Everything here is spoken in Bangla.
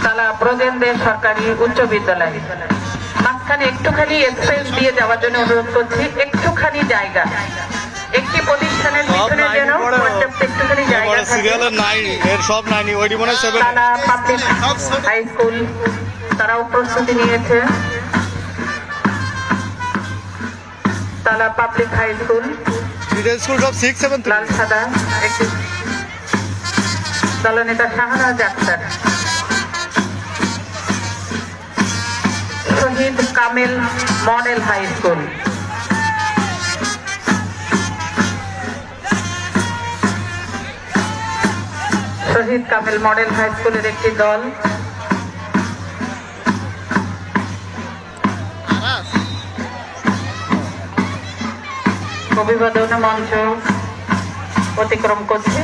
তালা ব্রজেন্দ্র সরকারি উচ্চ বিদ্যালয়। মাঝখানে একটুখানি স্পেস দিয়ে যাওয়ার জন্য অনুরোধ করছি, একটুখানি জায়গা, একটি প্রতিষ্ঠানের পিছনে যেন পর্যাপ্ত একটুখানি জায়গা থাকে। তালা পাবলিক হাই স্কুল তারাও প্রস্তুতি নিয়েছে। তালা পাবলিক হাই স্কুল লাল সাদা একটি দলনেতা শাহনাজ আক্তার। শহীদ কামেল মডেল হাই স্কুল, শহীদ কামেল মডেল হাই স্কুলের একটি দল। অভিবাদন মঞ্চ অতিক্রম করছে।